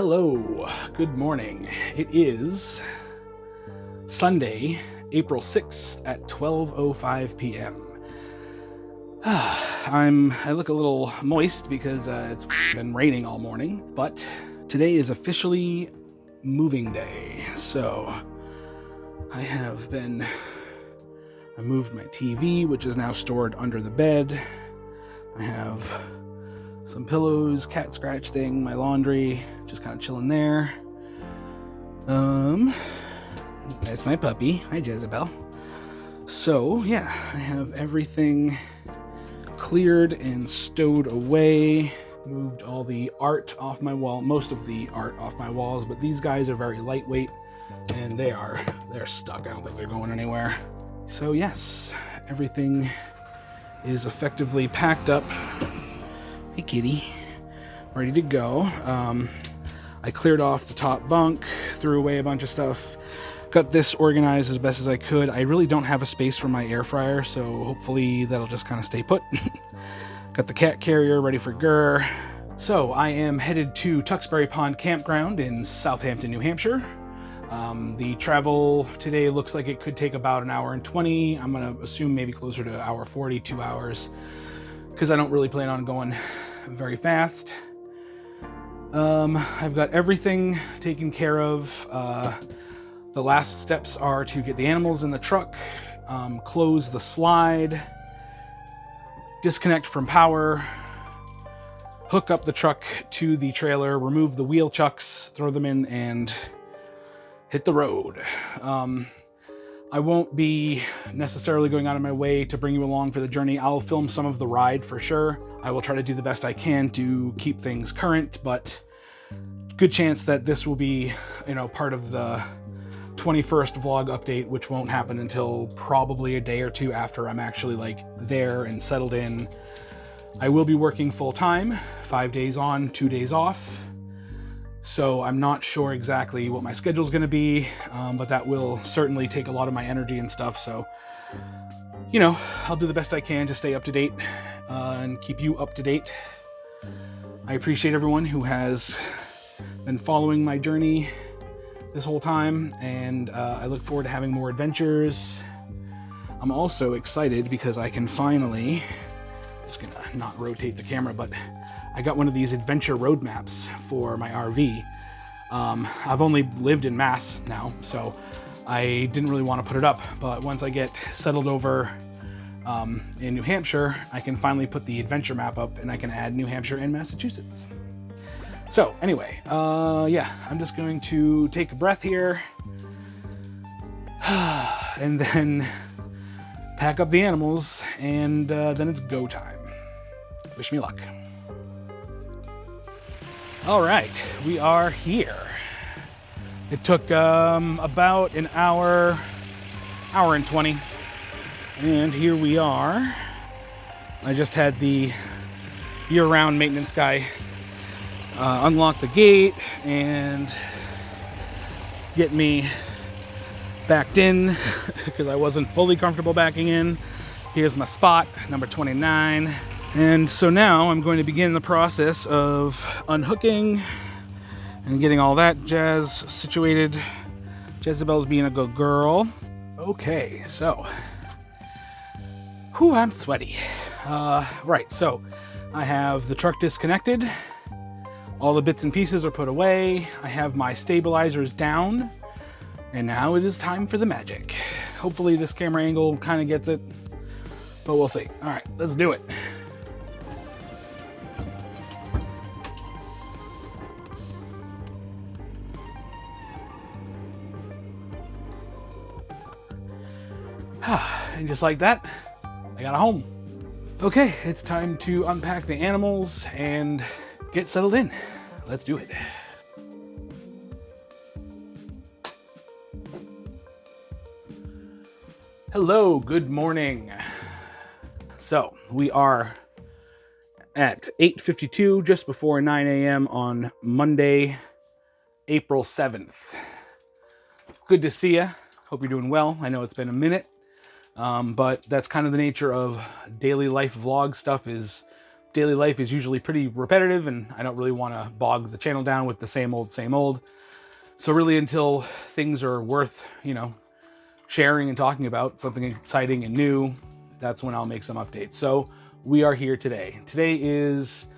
Hello, good morning. It is Sunday, April 6th at 12:05 p.m. I look a little moist because it's been raining all morning, but today is officially moving day. So I moved my TV, which is now stored under the bed. I have some pillows, cat scratch thing, my laundry, just kind of chilling there. That's my puppy. Hi, Jezebel. So, yeah, I have everything cleared and stowed away. Moved all the art off my wall, most of the art off my walls, but these guys are very lightweight and they're stuck. I don't think they're going anywhere. So, yes, everything is effectively packed up. Hey, kitty. Ready to go. I cleared off the top bunk, threw away a bunch of stuff, got this organized as best as I could. I really don't have a space for my air fryer, so hopefully that'll just kind of stay put. Got the cat carrier ready for Gurr. So I am headed to Tuxbury Pond Campground in Southampton, New Hampshire. The travel today looks like it could take about an hour and 20. I'm going to assume maybe closer to an hour 40, 2 hours, because I don't really plan on going very fast. I've got everything taken care of. The last steps are to get the animals in the truck, close the slide, disconnect from power, hook up the truck to the trailer, remove the wheel chucks, throw them in, and hit the road. I won't be necessarily going out of my way to bring you along for the journey. I'll film some of the ride for sure. I will try to do the best I can to keep things current, but good chance that this will be, part of the 21st vlog update, which won't happen until probably a day or two after I'm actually there and settled in. I will be working full time, 5 days on, 2 days off. So I'm not sure exactly what my schedule is going to be, but that will certainly take a lot of my energy and stuff. So, I'll do the best I can to stay up to date and keep you up to date. I appreciate everyone who has been following my journey this whole time, and I look forward to having more adventures. I'm also excited because I can finally, just gonna not rotate the camera, but I got one of these adventure road maps for my RV. I've only lived in Mass now, so I didn't really want to put it up, but once I get settled over in New Hampshire, I can finally put the adventure map up and I can add New Hampshire and Massachusetts. So anyway, I'm just going to take a breath here and then pack up the animals, and then it's go time. Wish me luck. All right, we are here. It took about an hour and 20, and here we are. I just had the year-round maintenance guy unlock the gate and get me backed in because I wasn't fully comfortable backing in. Here's my spot, number 29. And so now I'm going to begin the process of unhooking and getting all that jazz situated. Jezebel's being a good girl. Okay, so, I'm sweaty. Right, so I have the truck disconnected. All the bits and pieces are put away. I have my stabilizers down. And now it is time for the magic. Hopefully this camera angle kind of gets it, but we'll see. All right, let's do it. And just like that, I got a home. Okay, it's time to unpack the animals and get settled in. Let's do it. Hello, good morning. So we are at 8:52, just before 9 a.m. on Monday, April 7th. Good to see you. Hope you're doing well. I know it's been a minute, but that's kind of the nature of daily life vlog stuff, is daily life is usually pretty repetitive, and I don't really want to bog the channel down with the same old, same old. So really, until things are worth, sharing and talking about, something exciting and new, that's when I'll make some updates. So we are here today. Today is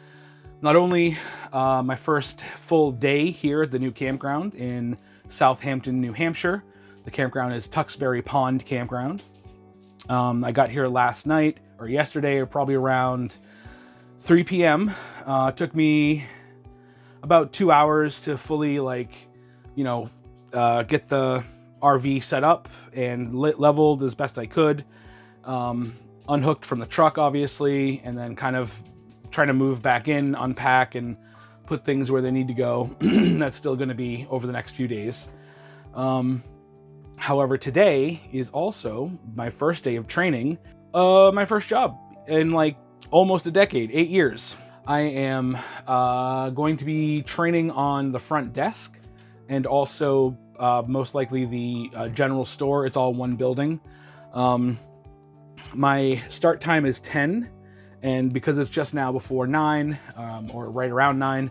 not only my first full day here at the new campground in Southampton, New Hampshire. The campground is Tuxbury Pond Campground. I got here last night, or yesterday, or probably around 3 p.m. Took me about 2 hours to fully get the RV set up and leveled as best I could. Unhooked from the truck, obviously, and then kind of trying to move back in, unpack, and put things where they need to go. That's still going to be over the next few days. However, today is also my first day of training, my first job in almost a decade, 8 years. I am going to be training on the front desk and also most likely the general store. It's all one building. My start time is 10, and because it's just now before 9, or right around 9,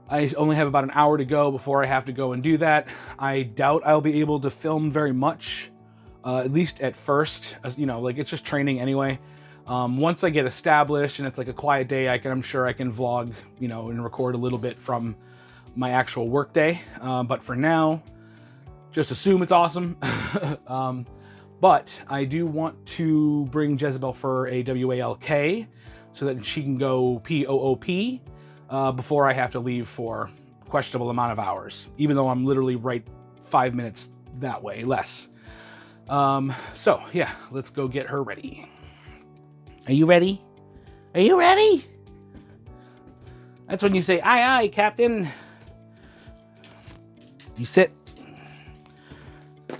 I only have about an hour to go before I have to go and do that. I doubt I'll be able to film very much, at least at first. It's just training anyway. Once I get established and it's a quiet day, I'm sure I can vlog, and record a little bit from my actual work day. But for now, just assume it's awesome. But I do want to bring Jezebel for a WALK so that she can go POOP before I have to leave for a questionable amount of hours, even though I'm literally right 5 minutes that way, less. So yeah, let's go get her ready. Are you ready? Are you ready? That's when you say, aye, aye, Captain. You sit.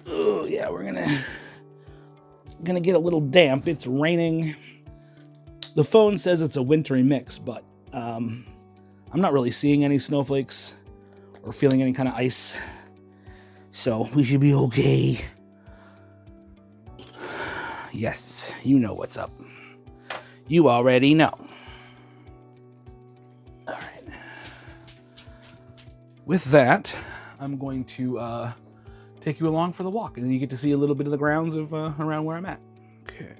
Oh yeah, we're gonna get a little damp. It's raining. The phone says it's a wintry mix, but I'm not really seeing any snowflakes or feeling any kind of ice, so we should be okay. Yes, you know what's up. You already know. All right. With that, I'm going to take you along for the walk, and then you get to see a little bit of the grounds of around where I'm at. Okay.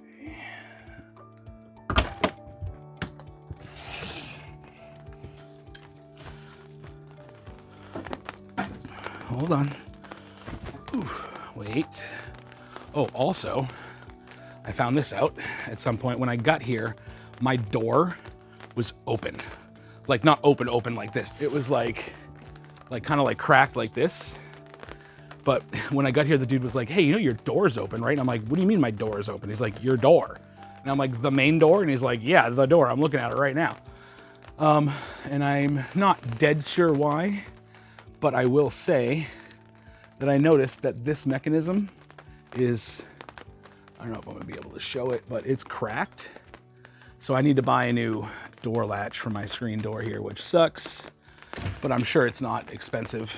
Hold on. Oof, wait. Oh, also, I found this out at some point when I got here. My door was open. Not open like this. It was kind of cracked like this. But when I got here, the dude was like, hey, your door's open, right? And I'm like, what do you mean my door is open? He's like, your door. And I'm like, the main door? And he's like, yeah, the door. I'm looking at it right now. And I'm not dead sure why, but I will say that I noticed that this mechanism is, I don't know if I'm gonna be able to show it, but it's cracked. So I need to buy a new door latch for my screen door here, which sucks, but I'm sure it's not expensive.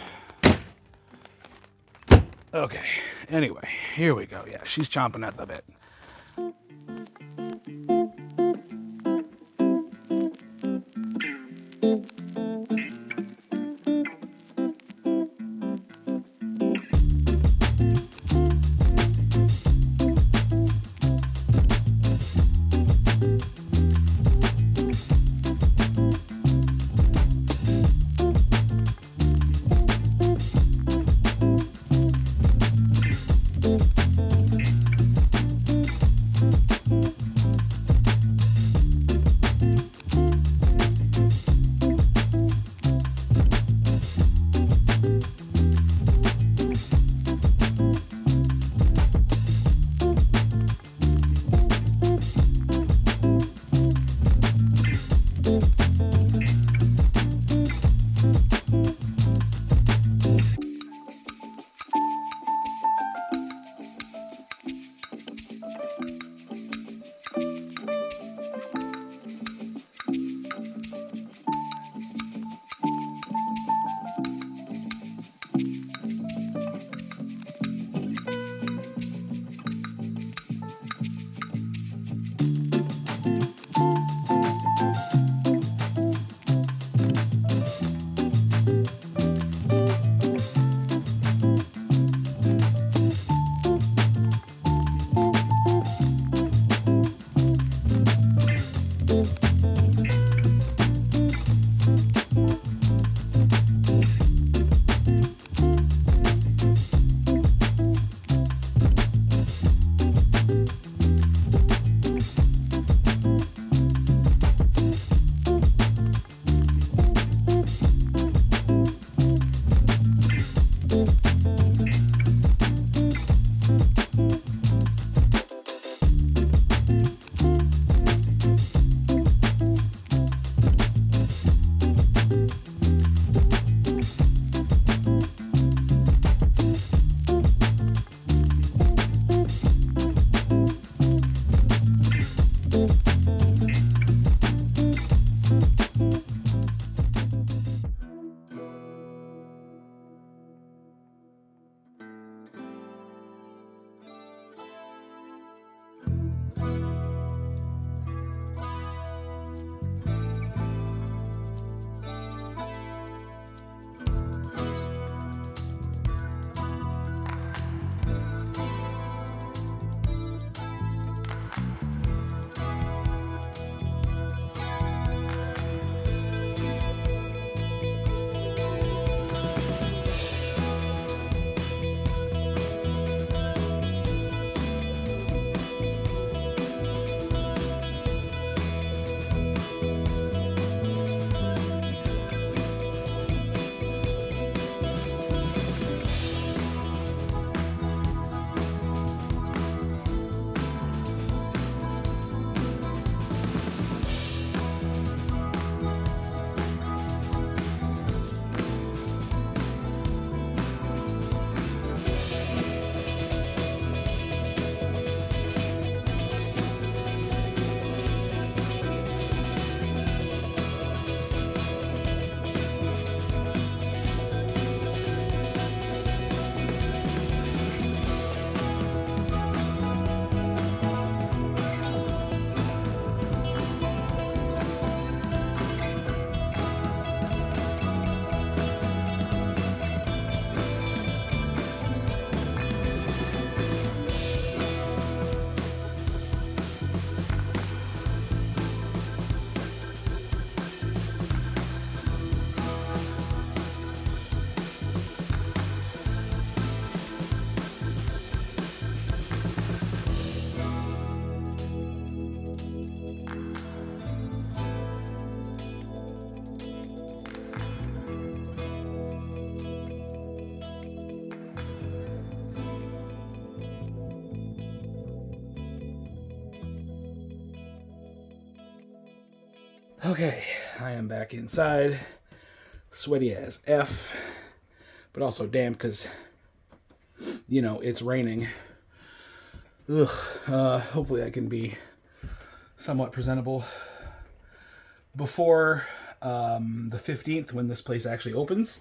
Okay, anyway, here we go. Yeah, she's chomping at the bit. Okay, I am back inside. Sweaty as F, but also damp because, you know, it's raining. Ugh. Hopefully I can be somewhat presentable before the 15th when this place actually opens.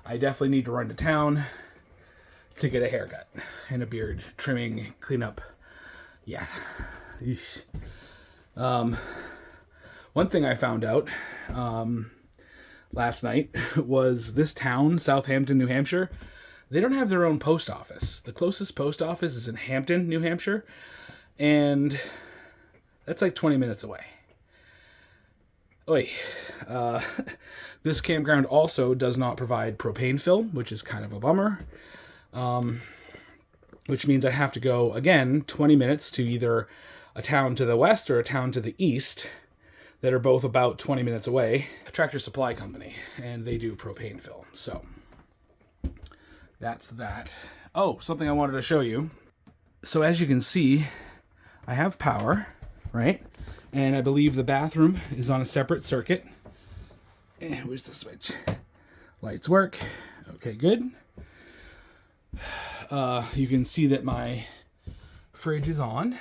I definitely need to run to town to get a haircut and a beard trimming, cleanup. Yeah. Eesh. One thing I found out last night was this town, Southampton, New Hampshire, they don't have their own post office. The closest post office is in Hampton, New Hampshire, and that's like 20 minutes away. Oi. This campground also does not provide propane fill, which is kind of a bummer. Which means I have to go, again, 20 minutes to either a town to the west or a town to the east that are both about 20 minutes away. Tractor Supply Company, and they do propane fill. So, that's that. Oh, something I wanted to show you. So as you can see, I have power, right? And I believe the bathroom is on a separate circuit. Where's the switch? Lights work. Okay, good. You can see that my fridge is on.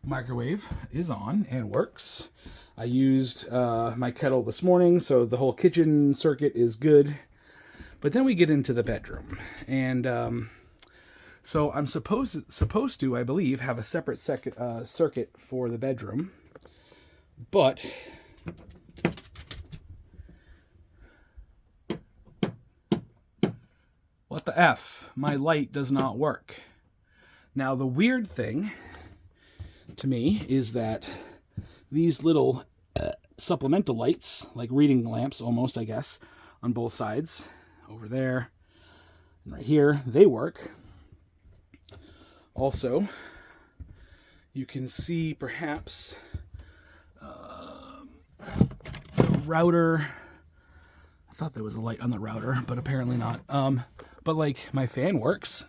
Microwave is on and works. I used my kettle this morning, so the whole kitchen circuit is good. But then we get into the bedroom. And so I'm supposed to, I believe, have a separate circuit for the bedroom. But what the F? My light does not work. Now, the weird thing to me is that these little supplemental lights, like reading lamps almost, I guess, on both sides, over there and right here, they work. Also, you can see perhaps the router. I thought there was a light on the router, but apparently not. But like my fan works.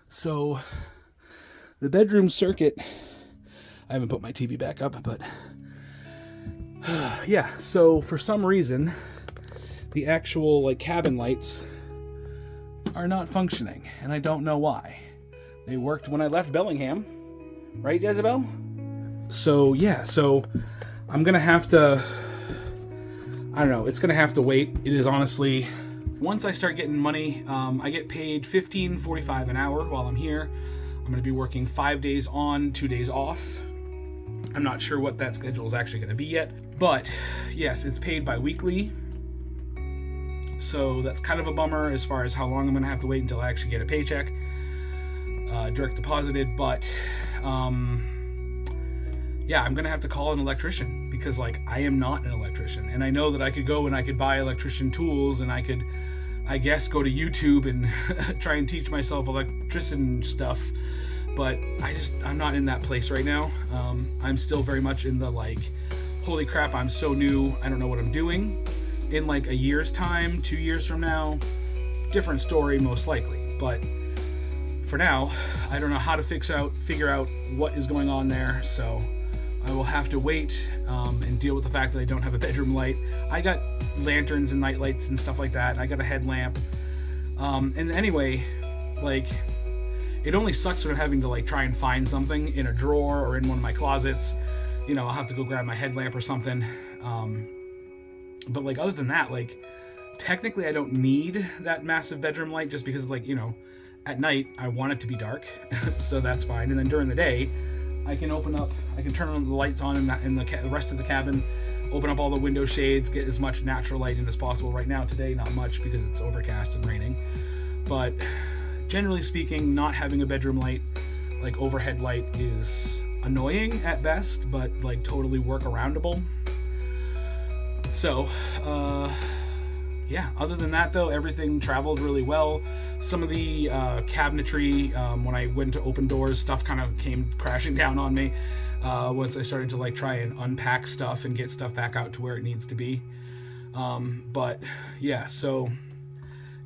So the bedroom circuit, I haven't put my TV back up, but yeah, so for some reason, the actual like cabin lights are not functioning, and I don't know why. They worked when I left Bellingham, right, Jezebel? So yeah, so I'm gonna have to, I don't know, it's gonna have to wait. It is honestly, once I start getting money, I get paid $15.45 an hour while I'm here. I'm gonna be working 5 days on, 2 days off. I'm not sure what that schedule is actually gonna be yet, but yes, it's paid bi-weekly. So that's kind of a bummer as far as how long I'm gonna have to wait until I actually get a paycheck, direct deposited, but yeah, I'm gonna have to call an electrician because like I am not an electrician, and I know that I could go and I could buy electrician tools, and I could, I guess, go to YouTube and try and teach myself electrician stuff, but I'm not in that place right now. I'm still very much in the like, holy crap, I'm so new, I don't know what I'm doing. In like a year's time, 2 years from now, different story most likely, but for now, I don't know how to figure out what is going on there, so I will have to wait and deal with the fact that I don't have a bedroom light. I got lanterns and night lights and stuff like that. I got a headlamp. And anyway, like, it only sucks when I'm having to like try and find something in a drawer or in one of my closets. You know, I'll have to go grab my headlamp or something. But like, other than that, like, technically I don't need that massive bedroom light just because, like, you know, at night I want it to be dark. So that's fine. And then during the day, I can turn on the lights on in the rest of the cabin, open up all the window shades, get as much natural light in as possible. Right now, today, not much because it's overcast and raining. But generally speaking, not having a bedroom light, like overhead light, is annoying at best, but like totally workaroundable. So, yeah, other than that though, everything traveled really well. Some of the cabinetry, when I went to open doors, stuff kind of came crashing down on me once I started to like try and unpack stuff and get stuff back out to where it needs to be. But yeah, so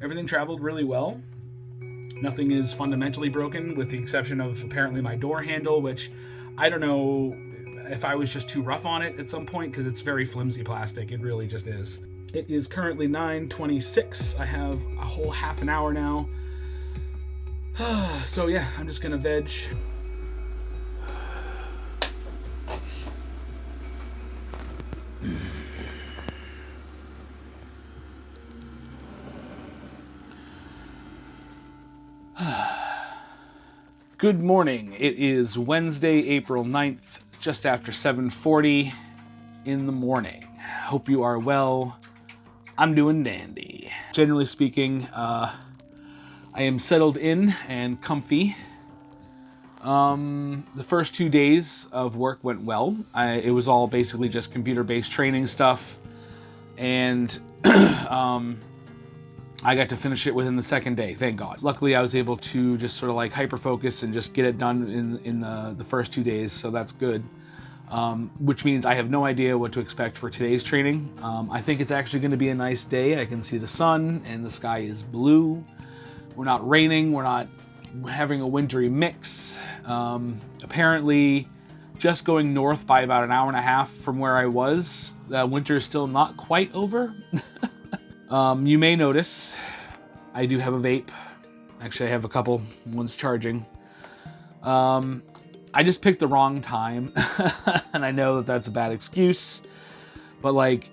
everything traveled really well. Nothing is fundamentally broken, with the exception of apparently my door handle, which I don't know if I was just too rough on it at some point, because it's very flimsy plastic. It really just is. It is currently 9:26. I have a whole half an hour now. So yeah, I'm just gonna veg. Good morning. It is Wednesday, April 9th, just after 7:40 in the morning. Hope you are well. I'm doing dandy. Generally speaking, I am settled in and comfy. The first 2 days of work went well. It was all basically just computer-based training stuff, and I got to finish it within the second day, thank God. Luckily, I was able to just sort of like hyper-focus and just get it done in the first 2 days, so that's good. Which means I have no idea what to expect for today's training. I think it's actually going to be a nice day. I can see the sun and the sky is blue. We're not raining. We're not having a wintry mix. Apparently, just going north by about an hour and a half from where I was, winter is still not quite over. You may notice I do have a vape. Actually, I have a couple. One's charging. I just picked the wrong time, and I know that that's a bad excuse, but like,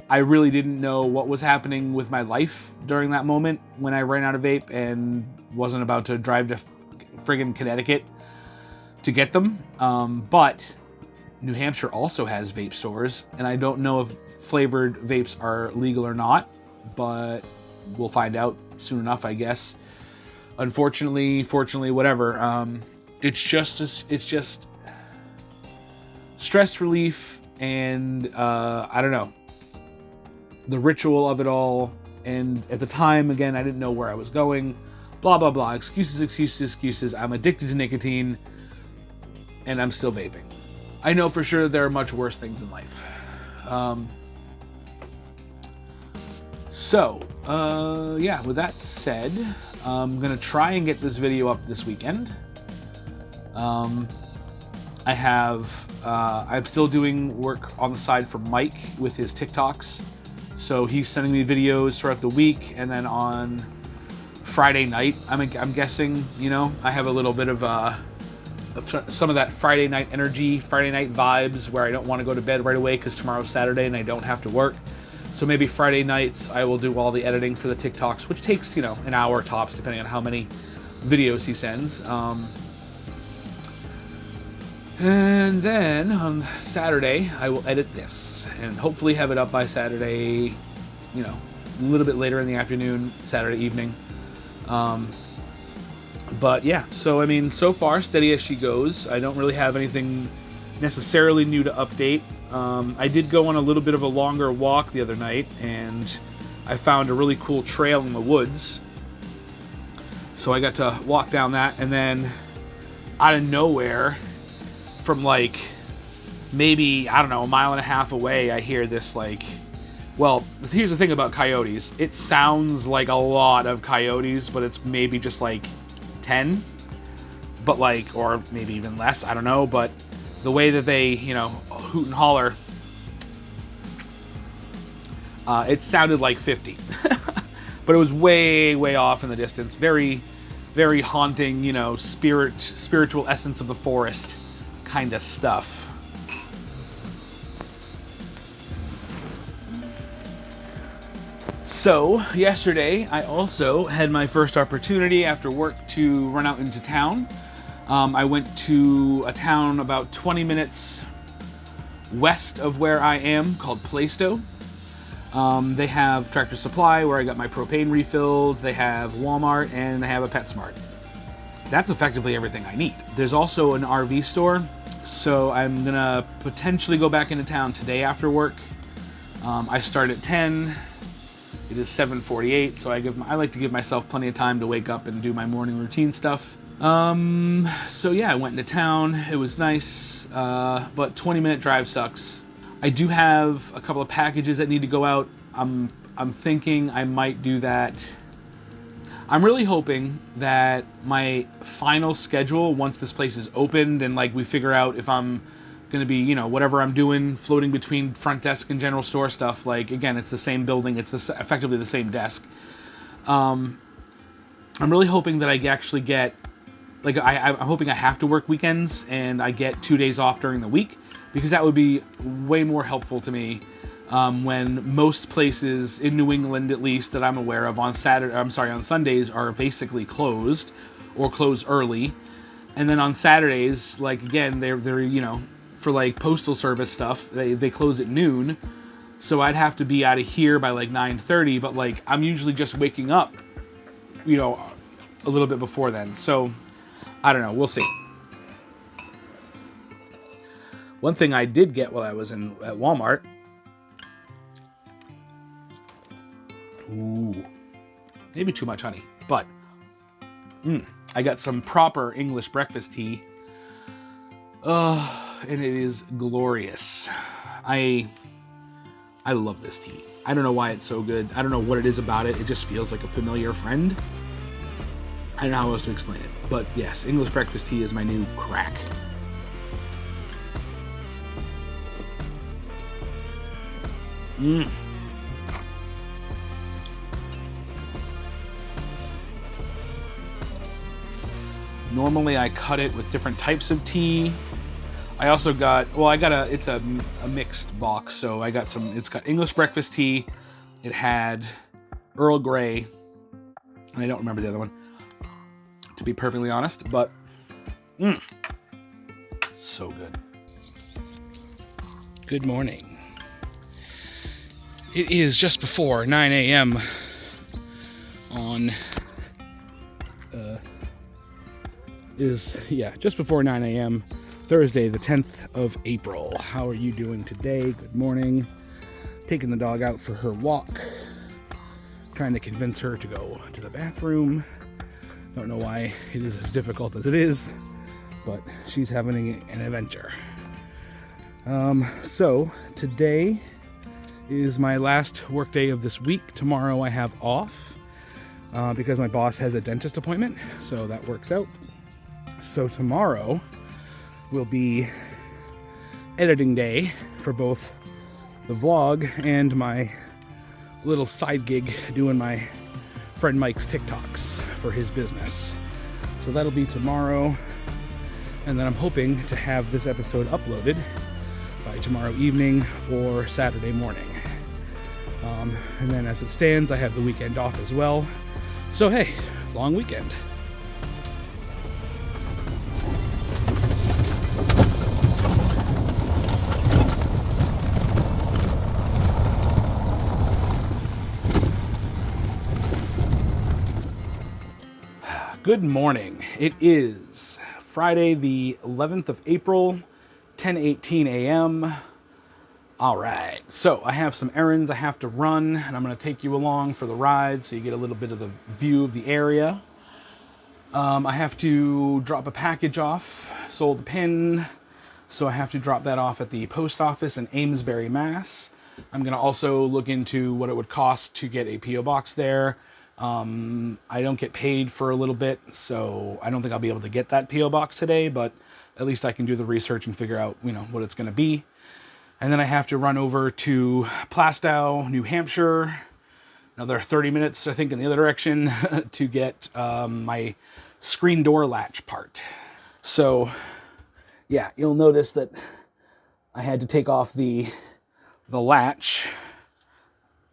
I really didn't know what was happening with my life during that moment when I ran out of vape and wasn't about to drive to friggin' Connecticut to get them. But New Hampshire also has vape stores, and I don't know if flavored vapes are legal or not, but we'll find out soon enough, I guess. Unfortunately, fortunately, whatever. It's just stress relief and I don't know, the ritual of it all. And at the time, again, I didn't know where I was going. Blah blah blah. Excuses. I'm addicted to nicotine, and I'm still vaping. I know for sure there are much worse things in life. Yeah. With that said, I'm gonna try and get this video up this weekend. I'm still doing work on the side for Mike with his TikToks. So he's sending me videos throughout the week, and then on Friday night, I'm guessing, I have a little bit of some of that Friday night energy, Friday night vibes, where I don't want to go to bed right away because tomorrow's Saturday and I don't have to work. So maybe Friday nights I will do all the editing for the TikToks, which takes, an hour tops, depending on how many videos he sends. And then on Saturday, I will edit this and hopefully have it up by Saturday, a little bit later in the afternoon, Saturday evening. But yeah, so so far, steady as she goes. I don't really have anything necessarily new to update. I did go on a little bit of a longer walk the other night, and I found a really cool trail in the woods. So I got to walk down that, and then out of nowhere, from like maybe, I don't know, a mile and a half away, I hear this well, here's the thing about coyotes. It sounds like a lot of coyotes, but it's maybe just 10, but or maybe even less, I don't know, but the way that they, hoot and holler, it sounded like 50, but it was way, way off in the distance. Very, very haunting, spiritual essence of the forest kind of stuff. So, yesterday, I also had my first opportunity after work to run out into town. I went to a town about 20 minutes west of where I am called Plaistow. They have Tractor Supply, where I got my propane refilled. They have Walmart, and they have a PetSmart. That's effectively everything I need. There's also an RV store, so I'm gonna potentially go back into town today after work. I start at 10. It is 7:48, so I like to give myself plenty of time to wake up and do my morning routine stuff. So yeah, I went into town. It was nice, but 20-minute drive sucks. I do have a couple of packages that need to go out. I'm thinking I might do that. I'm really hoping that my final schedule, once this place is opened and like we figure out if I'm going to be, you know, whatever I'm doing, floating between front desk and general store stuff, like, again, it's the same building, it's effectively the same desk. I'm really hoping that I actually get, like, I'm hoping I have to work weekends and I get 2 days off during the week, because that would be way more helpful to me when most places in New England, at least that I'm aware of, on Sundays are basically closed or closed early. And then on Saturdays, like, again, they're you know, for like postal service stuff, they close at noon. So I'd have to be out of here by like 9:30, but like I'm usually just waking up, you know, a little bit before then. So I don't know, we'll see. One thing I did get while I was at Walmart. Ooh, maybe too much honey, but I got some proper English breakfast tea. And it is glorious. I love this tea. I don't know why it's so good. I don't know what it is about it. It just feels like a familiar friend. I don't know how else to explain it. But yes, English breakfast tea is my new crack. Normally I cut it with different types of tea. I also got, it's a mixed box, so I got it's got English breakfast tea, it had Earl Grey, and I don't remember the other one, to be perfectly honest, but, so good. Good morning. It is just before 9 a.m. on, just before 9 a.m. Thursday, the 10th of April. How are you doing today? Good morning. Taking the dog out for her walk. Trying to convince her to go to the bathroom. Don't know why it is as difficult as it is, but she's having an adventure. So today is my last work day of this week. Tomorrow I have off because my boss has a dentist appointment, so that works out. So tomorrow will be editing day for both the vlog and my little side gig doing my friend Mike's TikToks for his business. So that'll be tomorrow, and then I'm hoping to have this episode uploaded by tomorrow evening or Saturday morning. And then as it stands, I have the weekend off as well. So hey, long weekend. Good morning. It is Friday, the 11th of April, 10:18 a.m. All right, so I have some errands I have to run, and I'm going to take you along for the ride so you get a little bit of the view of the area. I have to drop a package off, sold a pin, so I have to drop that off at the post office in Amesbury, Mass. I'm going to also look into what it would cost to get a P.O. box there. I don't get paid for a little bit, so I don't think I'll be able to get that P.O. box today, but at least I can do the research and figure out, what it's going to be. And then I have to run over to Plastow, New Hampshire, another 30 minutes, I think, in the other direction to get my screen door latch part. So, yeah, you'll notice that I had to take off the latch.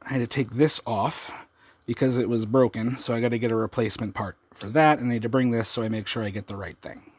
I had to take this off because it was broken, so I got to get a replacement part for that, and I need to bring this so I make sure I get the right thing.